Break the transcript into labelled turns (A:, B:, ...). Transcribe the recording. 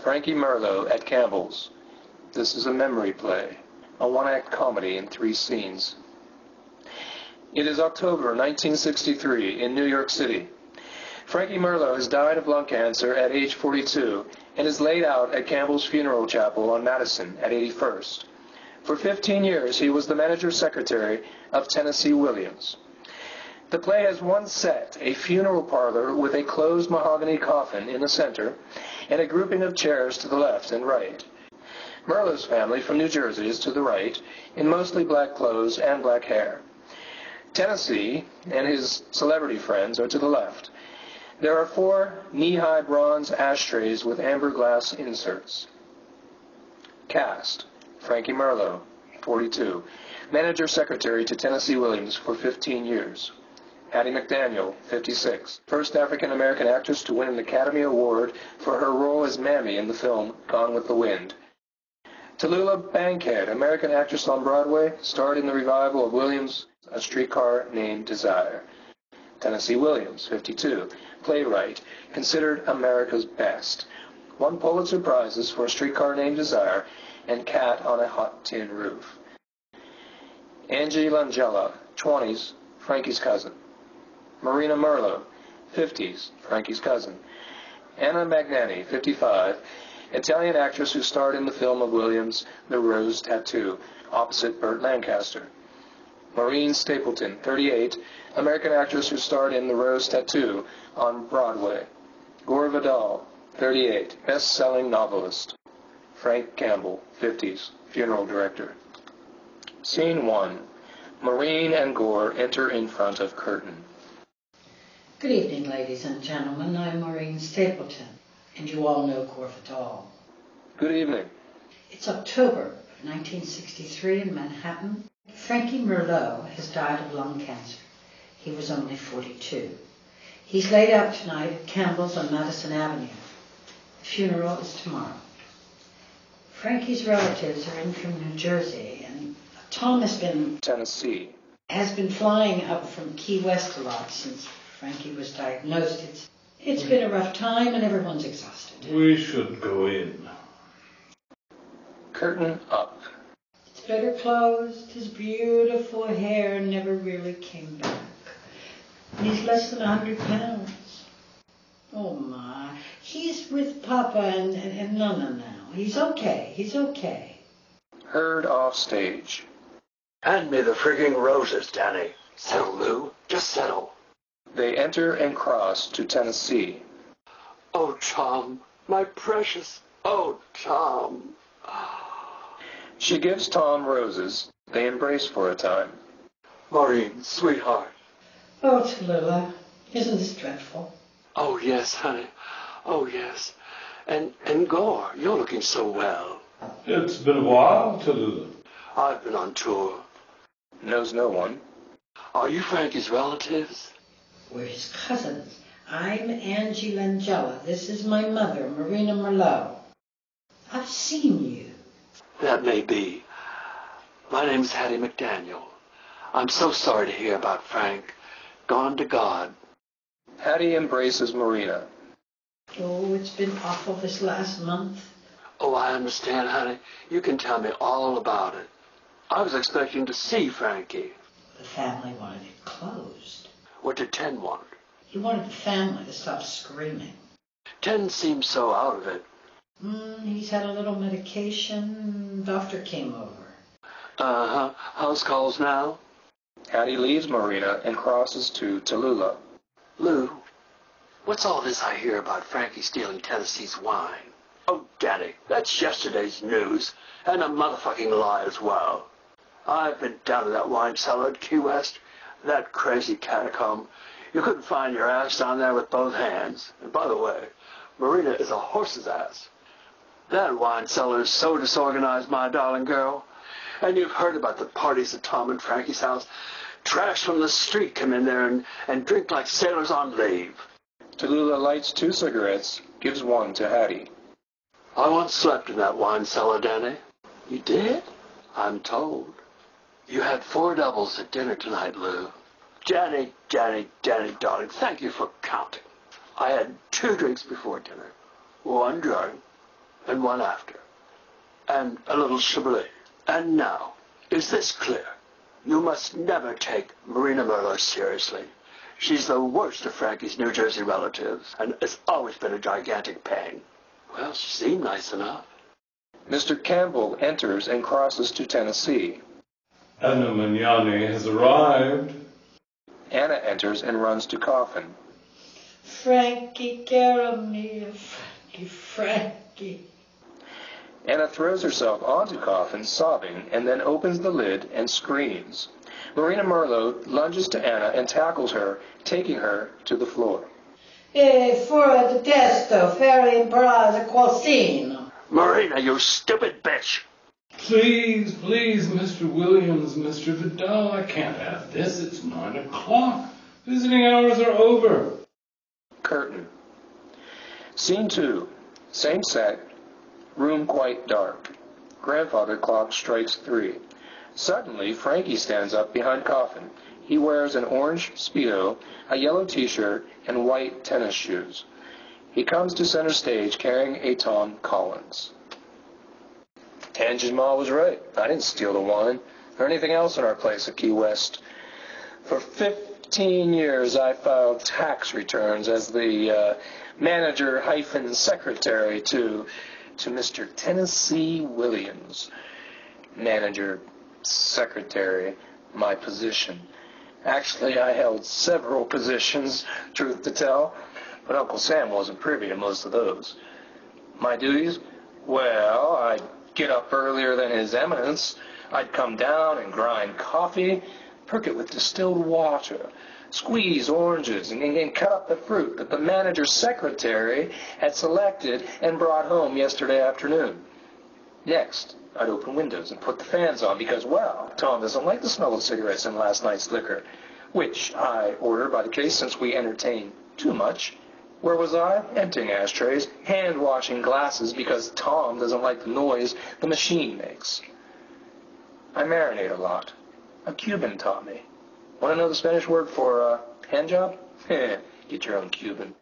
A: Frankie Merlo at Campbell's. This is a memory play, a one-act comedy in 3 scenes. It is October 1963 in New York City. Frankie Merlo has died of lung cancer at age 42 and is laid out at Campbell's Funeral Chapel on Madison at 81st. For 15 years, he was the manager secretary of Tennessee Williams. The play has one set, a funeral parlor with a closed mahogany coffin in the center and a grouping of chairs to the left and right. Merlo's family from New Jersey is to the right, in mostly black clothes and black hair. Tennessee and his celebrity friends are to the left. There are 4 knee-high bronze ashtrays with amber glass inserts. Cast: Frankie Merlo, 42, manager secretary to Tennessee Williams for 15 years. Hattie McDaniel, 56, first African-American actress to win an Academy Award for her role as Mammy in the film Gone with the Wind. Tallulah Bankhead, American actress on Broadway, starred in the revival of Williams' A Streetcar Named Desire. Tennessee Williams, 52, playwright, considered America's best. Won Pulitzer Prizes for A Streetcar Named Desire and Cat on a Hot Tin Roof. Angie Langella, 20s, Frankie's cousin. Marina Merlo, 50s, Frankie's cousin. Anna Magnani, 55, Italian actress who starred in the film of Williams' The Rose Tattoo, opposite Burt Lancaster. Maureen Stapleton, 38, American actress who starred in The Rose Tattoo on Broadway. Gore Vidal, 38, best-selling novelist. Frank Campbell, 50s, funeral director. Scene 1. Maureen and Gore enter in front of curtain.
B: Good evening, ladies and gentlemen. I'm Maureen Stapleton, and you all know Gore Vidal.
A: Good evening.
B: It's October 1963 in Manhattan. Frankie Merlo has died of lung cancer. He was only 42. He's laid out tonight at Campbell's on Madison Avenue. The funeral is tomorrow. Frankie's relatives are in from New Jersey, and Tom has been flying up from Key West a lot since Frankie was diagnosed. It's been a rough time, and everyone's exhausted.
C: We should go in.
A: Curtain up.
B: It's better closed. His beautiful hair never really came back. And he's less than 100 pounds. Oh, my. He's with Papa and Nana now. He's okay.
A: Heard off stage.
D: Hand me the frigging roses, Danny. Settle, Lou. Just settle.
A: They enter and cross to Tennessee.
D: Oh, Tom, my precious. Oh, Tom.
A: She gives Tom roses. They embrace for a time.
D: Maureen, sweetheart.
B: Oh, Tallulah, isn't this dreadful?
D: Oh, yes, honey. Oh, yes. And Gore, you're looking so well.
C: It's been a while, Tallulah.
D: I've been on tour.
A: Knows no one.
D: Are you Frankie's relatives?
B: We're his cousins. I'm Angie Langella. This is my mother, Marina Merlo. I've seen you.
D: That may be. My name's Hattie McDaniel. I'm so sorry to hear about Frank. Gone to God.
A: Hattie embraces Marina.
B: Oh, it's been awful this last month.
D: Oh, I understand, honey. You can tell me all about it. I was expecting to see Frankie.
B: The family wanted it closed.
D: What did Ten want?
B: He wanted the family to stop screaming.
D: Ten seems so out of it.
B: He's had a little medication. Doctor came over.
D: Uh-huh. House calls now?
A: Hattie leaves Marina and crosses to Tallulah.
D: Lou, what's all this I hear about Frankie stealing Tennessee's wine? Oh, Danny, that's yesterday's news, and a motherfucking lie as well. I've been down to that wine cellar at Key West, that crazy catacomb. You couldn't find your ass down there with both hands. And by the way, Marina is a horse's ass. That wine cellar is so disorganized, my darling girl. And you've heard about the parties at Tom and Frankie's house. Trash from the street come in there and drink like sailors on leave.
A: Tallulah lights 2 cigarettes, gives one to Hattie.
D: I once slept in that wine cellar, Danny. You did? I'm told. You had 4 doubles at dinner tonight, Lou. Danny, darling, thank you for counting. I had 2 drinks before dinner. 1 drunk, and one after, and a little Chablis. And now, is this clear? You must never take Marina Merlo seriously. She's the worst of Frankie's New Jersey relatives, and it's always been a gigantic pain. Well, she seemed nice enough.
A: Mr. Campbell enters and crosses to Tennessee.
C: Anna Magnani has arrived.
A: Anna enters and runs to Coffin.
B: Frankie, care of me, Frankie.
A: Anna throws herself onto Coffin, sobbing, and then opens the lid and screams. Marina Merlo lunges to Anna and tackles her, taking her to the floor.
B: Fuori di testo, ferri in brasa cuisine.
D: Marina, you stupid bitch!
C: Please, Mr. Williams, Mr. Vidal, I can't have this. It's 9 o'clock. Visiting hours are over.
A: Curtain. Scene 2. Same set. Room quite dark. Grandfather clock strikes 3. Suddenly, Frankie stands up behind Coffin. He wears an orange Speedo, a yellow t-shirt, and white tennis shoes. He comes to center stage carrying a Tom Collins. Angie's ma was right. I didn't steal the wine or anything else in our place at Key West. For 15 years, I filed tax returns as the manager-secretary to Mr. Tennessee Williams. Manager-secretary, my position. Actually, I held several positions, truth to tell, but Uncle Sam wasn't privy to most of those. My duties? Well, I'd get up earlier than His Eminence. I'd come down and grind coffee, perk it with distilled water, squeeze oranges, and cut up the fruit that the manager's secretary had selected and brought home yesterday afternoon. Next, I'd open windows and put the fans on because, well, Tom doesn't like the smell of cigarettes in last night's liquor, which I order by the case since we entertain too much. Where was I? Emptying ashtrays, hand-washing glasses because Tom doesn't like the noise the machine makes. I marinate a lot. A Cuban taught me. Want to know the Spanish word for hand job? Get your own Cuban.